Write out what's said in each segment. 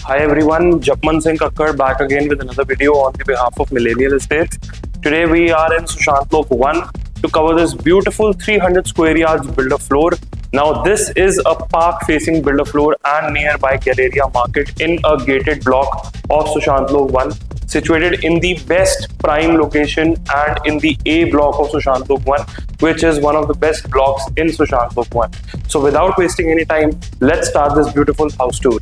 Hi everyone, Japman Singh Kakkar back again with another video on the behalf of Millennial Estates. Today we are in Sushant Lok 1 to cover this beautiful 300 square yards builder floor. Now this is a park facing builder floor and nearby Galleria Market in a gated block of Sushant Lok 1, situated in the best prime location and in the A block of Sushant Lok 1, which is one of the best blocks in Sushant Lok 1. So without wasting any time, let's start this beautiful house tour.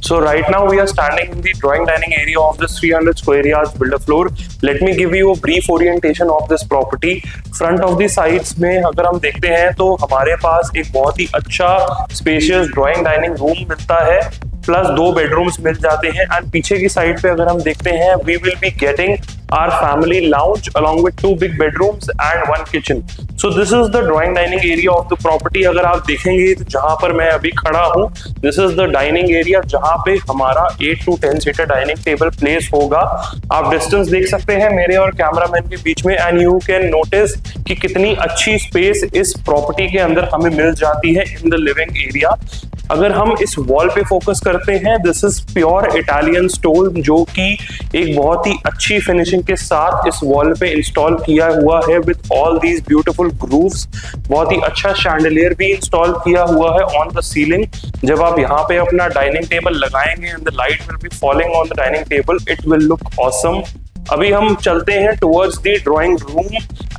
So right now we are standing in the drawing dining area of this 300 square yards builder floor. Let me give you a brief orientation of this property. Front of the sides में अगर हम देखते हैं तो हमारे पास एक बहुत ही अच्छा स्पेशियस ड्राइंग डाइनिंग रूम मिलता है, प्लस 2 बेडरूम्स मिल जाते हैं। एंड पीछे की साइड पे अगर हम देखते हैं, we will be getting our family lounge along with 2 big bedrooms and 1 kitchen. So this is the drawing dining area of the property. अगर आप देखेंगे तो जहां पर मैं अभी खड़ा हूं, this is the dining area जहां पे हमारा 8 to 10 seater dining table place होगा। आप डिस्टेंस देख सकते हैं मेरे और कैमरामैन के बीच में, एंड यू कैन नोटिस कि कितनी अच्छी स्पेस इस प्रॉपर्टी के अंदर हमें मिल जाती है इन द लिविंग एरिया। अगर हम इस वॉल पे फोकस करते हैं, this is pure Italian stone, जो कि एक बहुत ही अच्छी फिनिशिंग के साथ इस वॉल पे इंस्टॉल किया हुआ है with all these beautiful grooves. बहुत ही अच्छा शैंडलियर भी इंस्टॉल किया हुआ है ऑन द सीलिंग। जब आप यहाँ पे अपना डाइनिंग टेबल लगाएंगे and the light will be falling on the dining table, it will look awesome. अभी हम चलते हैं towards the drawing room,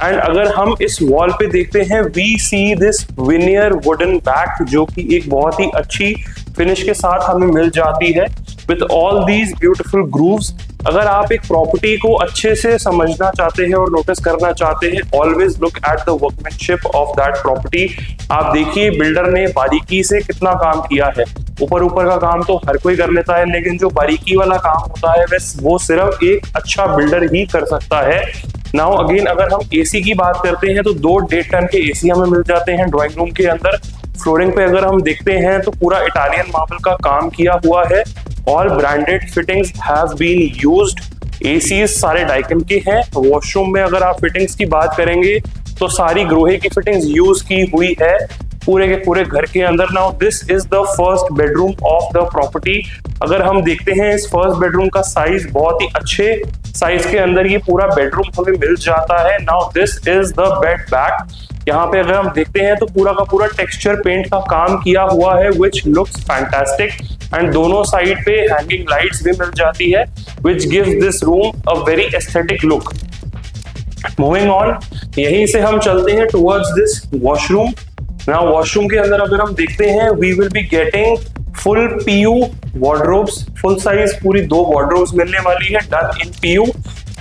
and अगर हम इस वॉल पे देखते हैं, we see this veneer wooden back, जो कि एक बहुत ही अच्छी फिनिश के साथ हमें मिल जाती है with all these beautiful grooves. अगर आप एक प्रॉपर्टी को अच्छे से समझना चाहते हैं और नोटिस करना चाहते हैं, always look at the workmanship of that property. आप देखिए बिल्डर ने बारीकी से कितना काम किया है। ऊपर ऊपर का काम तो हर कोई कर लेता है, लेकिन जो बारीकी वाला काम होता है वो सिर्फ एक अच्छा बिल्डर ही कर सकता है। नाउ अगेन अगर हम एसी की बात करते हैं तो 2 1.5 टन के एसी हमें मिल जाते हैं ड्राइंग रूम के अंदर। फ्लोरिंग पे अगर हम देखते हैं तो पूरा इटालियन मार्बल का काम किया हुआ है। All branded fittings have been used. ACs सारे डाइकन के हैं। वॉशरूम में अगर आप फिटिंग्स की बात करेंगे तो सारी ग्रोहे की फिटिंग्स यूज की हुई है पूरे के पूरे घर के अंदर। Now this is the first bedroom of the property. अगर हम देखते हैं इस फर्स्ट बेडरूम का साइज, बहुत ही अच्छे साइज के अंदर ये पूरा बेडरूम हमें मिल जाता है। Now this is the bed back. यहाँ पे अगर हम देखते हैं तो पूरा का पूरा टेक्सचर पेंट का काम किया हुआ है विच लुक्स फैंटास्टिक, एंड दोनों साइड पे हैंगिंग लाइट्स भी मिल जाती है which gives this room a very aesthetic look. Moving on, यहीं से हम चलते हैं towards this washroom. Now washroom के अंदर अगर हम देखते हैं, we will be getting full PU wardrobes, full size पूरी 2 वार्डरोब्स मिलने वाली है डन इन पीयू,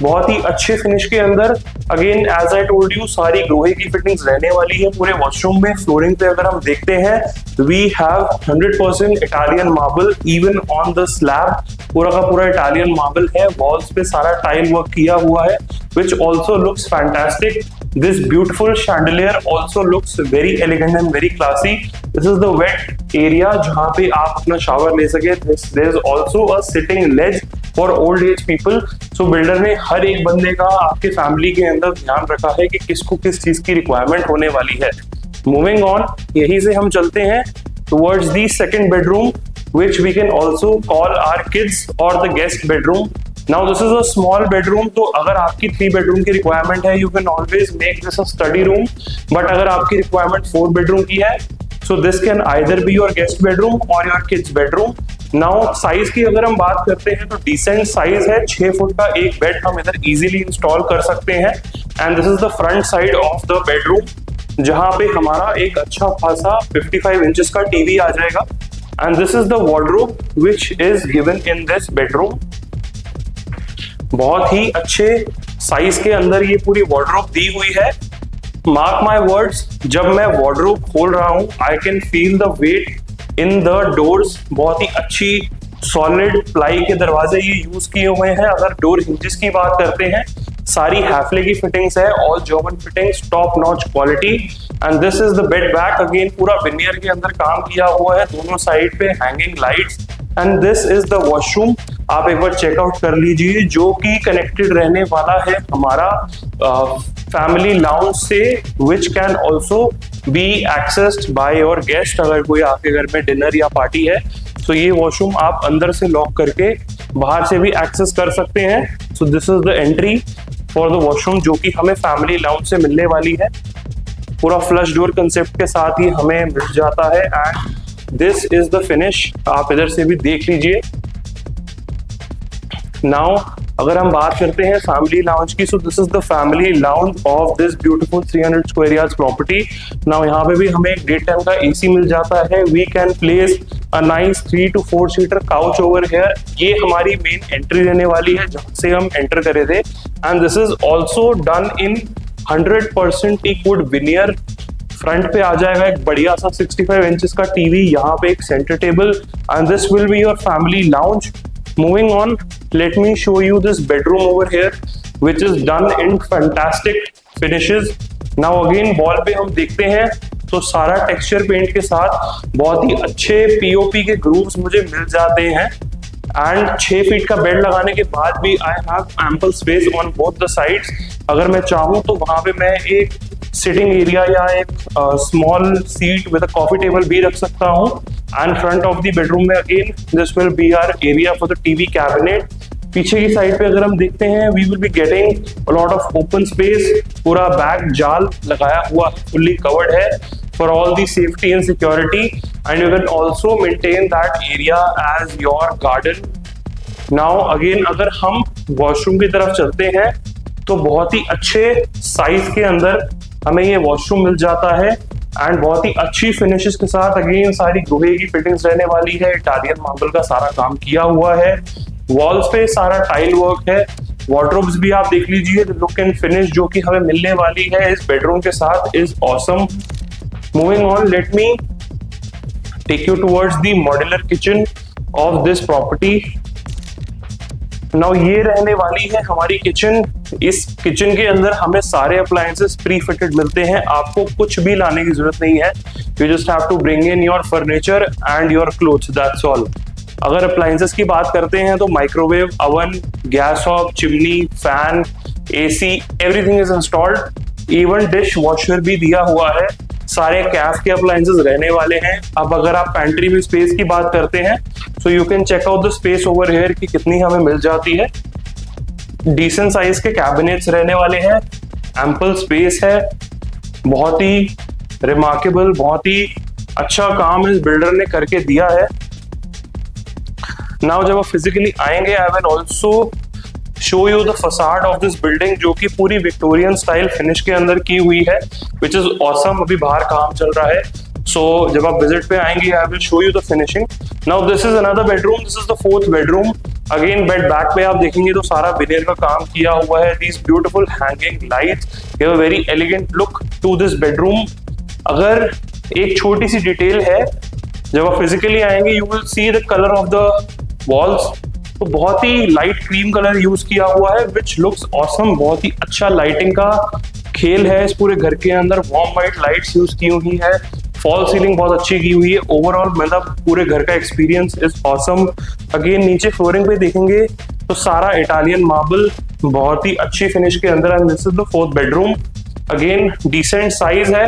बहुत ही अच्छे फिनिश के अंदर। Again as I told you, सारी ग्रोहे की फिटिंग्स रहने वाली है पूरे वॉशरूम में। फ्लोरिंग पे अगर हम देखते हैं, we have 100% Italian marble even on the slab. पूरा का पूरा इटालियन मार्बल है। वॉल्स पे सारा टाइल वर्क किया हुआ है which also looks fantastic. This beautiful chandelier also looks very elegant and very classy. This is the wet area जहाँ पे आप अपना शावर ले सके। There is also a sitting ledge for old age people. So builder ने हर एक बंदे का आपके फैमिली के अंदर ध्यान रखा है कि किसको किस चीज की रिक्वायरमेंट होने वाली है। Moving on, यहीं से हम चलते हैं towards the second bedroom, which we can also call our kids or the guest bedroom. Now this is a small bedroom, तो अगर आपकी 3 बेडरूम की रिक्वायरमेंट है, you can always make this a study room. But अगर आपकी requirement 4 bedroom की है, so this can either be your guest bedroom or your kids bedroom. Now size की अगर हम बात करते हैं तो डिसेंट साइज है। 6 फुट का एक बेड हम इधर इजीली इंस्टॉल कर सकते हैं। And this is the front side of the bedroom, जहां पे हमारा एक अच्छा खासा 55 इंचेस का टीवी आ जाएगा। And this is the wardrobe which is given in this bedroom. बहुत ही अच्छे साइज के अंदर ये पूरी वार्डरोब दी हुई है। मार्क माई वर्ड्स, जब मैं वार्डरोब खोल रहा हूं, I can feel the weight in the doors. बहुत ही अच्छी सॉलिड प्लाई के दरवाजे ये यूज किए हुए हैं। अगर डोर हिंजेस की बात करते हैं, सारी हैफले की फिटिंग्स है, all German fittings, top notch quality. And this is the bed back, again पूरा विनियर के अंदर काम किया हुआ है, दोनों साइड पे hanging lights. And this is the washroom, आप एक बार चेकआउट कर लीजिए, जो कि कनेक्टेड रहने वाला है हमारा फैमिली लाउंज से, which can also be accessed by your guest. अगर कोई आपके घर में डिनर या पार्टी है तो ये वॉशरूम आप अंदर से लॉक करके बाहर से भी एक्सेस कर सकते हैं। सो this is the entry for the washroom, जो कि हमें फैमिली लाउंज से मिलने वाली है। पूरा फ्लश डोर कंसेप्ट के साथ ही हमें मिल जाता है। And this is the finish, आप इधर से भी देख लीजिए। नाउ अगर हम बात करते हैं फैमिली लाउंज की, so this is the family lounge of this beautiful 300 square yards property. Now यहाँ पे भी हमें एक डेट टाइम का एसी मिल जाता है। We can place a nice 3 to 4 seater couch over here. ये हमारी मेन एंट्री रहने वाली है जहां से हम एंटर करे थे। And this is also done in 100% teak wood veneer. Front पे आ जाएगा एक बढ़िया सा 65 इंचेस का टीवी, यहाँ पे एक centre table. And this will be your family lounge. Moving on, let me show you this bedroom over here, which is done in fantastic finishes. Now again, wall पे हम देखते हैं तो सारा टेक्सचर पेंट के साथ बहुत ही अच्छे पीओपी के ग्रूव्स मुझे मिल जाते हैं। एंड 6 फीट का बेड लगाने के बाद भी I have ample space on both the sides. अगर मैं चाहूँ तो वहां पे मैं एक सिटिंग एरिया या एक small seat with a coffee table भी रख सकता हूँ। And front of the bedroom में again this will be our area for the TV cabinet. पीछे की साइड पे अगर हम देखते हैं, we will be getting a lot of open space. पूरा बैक जाल लगाया हुआ, फुल्ली कवर्ड है for all the safety and security, and you can also maintain that area as your garden. Now again, अगर हम वॉशरूम की तरफ चलते हैं तो बहुत ही अच्छे साइज के अंदर हमें ये वॉशरूम मिल जाता है। एंड बहुत ही अच्छी फिनिशेस के साथ अगेन सारी लोहे की फिटिंग्स रहने वाली है। इटालियन मार्बल का सारा काम किया हुआ है। वॉल्स पे सारा टाइल वर्क है। वार्डरोब्स भी आप देख लीजिए, लुक एंड फिनिश जो कि हमें मिलने वाली है इस बेडरूम के साथ is awesome. Moving on, let me take you towards the modular kitchen of this property. Now ये रहने वाली है हमारी किचन। इस किचन के अंदर हमें सारे अप्लायंसेस प्री फिटेड मिलते हैं, आपको कुछ भी लाने की जरूरत नहीं है। You just have to bring in your furniture and your clothes, that's all. अगर अप्लायंसेस की बात करते हैं तो microwave, oven, gas hob, chimney, fan, AC, everything is installed. Even dish washer भी दिया हुआ है। सारे कैफ के अप्लायंसेस रहने वाले हैं। अब अगर आप पैंट्री में स्पेस की बात करते हैं, so you can check out the space over here कि कितनी हमें मिल जाती है। डिसेंट साइज के कैबिनेट्स रहने वाले हैं, एम्पल स्पेस है, बहुत ही रिमार्केबल, बहुत ही अच्छा काम इस बिल्डर ने करके दिया है। नाउ जब आप फिजिकली आएंगे, I will also show you the facade of this building, जो कि पूरी विक्टोरियन स्टाइल फिनिश के अंदर की हुई है, विच इज ऑसम। अभी बाहर काम चल रहा है, सो जब आप विजिट पे आएंगे I will show you the finishing. Now this is another bedroom, this is the 4th bedroom. Again bed back पे आप देखेंगे तो सारा विनियर का काम किया हुआ है। These beautiful hanging lights give a very elegant look to this bedroom. अगर एक छोटी सी डिटेल है, जब आप फिजिकली आएंगे you will see the colour of the walls. तो बहुत ही लाइट क्रीम कलर यूज किया हुआ है, विच लुक्स ऑसम। बहुत ही अच्छा लाइटिंग का खेल है इस पूरे घर के अंदर। वार्म वाइट लाइट्स यूज की हुई है, फॉल सीलिंग बहुत अच्छी की हुई है। ओवरऑल मतलब पूरे घर का एक्सपीरियंस इज ऑसम। अगेन नीचे फ्लोरिंग पे देखेंगे तो सारा इटालियन मार्बल बहुत ही अच्छी फिनिश के अंदर। And this is the 4th bedroom. Again decent size है,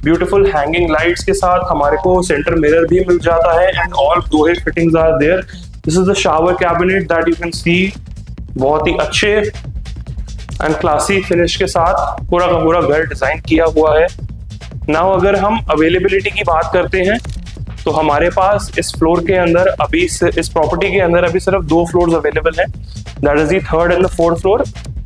ब्यूटीफुल हैंगिंग लाइट्स के साथ हमारे को सेंटर मिरर भी मिल जाता है। एंड ऑल लोहे fittings are there. This is the shower cabinet that you can see, बहुत ही अच्छे एंड क्लासी फिनिश के साथ पूरा का पूरा घर डिजाइन किया हुआ है। नाउ अगर हम अवेलेबिलिटी की बात करते हैं तो हमारे पास इस फ्लोर के अंदर अभी इस प्रॉपर्टी के अंदर अभी सिर्फ 2 फ्लोर्स अवेलेबल हैं, that is the 3rd and the 4th floor.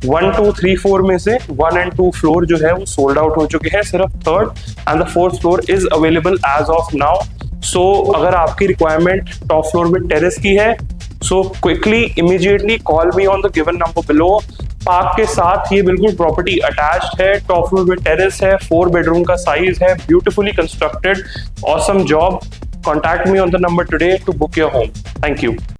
1, 2, 3, 4 में से 1 and 2 फ्लोर जो है वो सोल्ड आउट हो चुके हैं। सिर्फ 3rd and the 4th floor is available as of now. So अगर आपकी रिक्वायरमेंट टॉप फ्लोर में टेरेस की है, so quickly immediately call me on the given number below. Park के साथ ये बिल्कुल प्रॉपर्टी अटैच्ड है, टॉप फ्लोर में टेरेस है, 4 बेडरूम का साइज है, beautifully constructed, awesome job. Contact me on the number today to book your home. Thank you.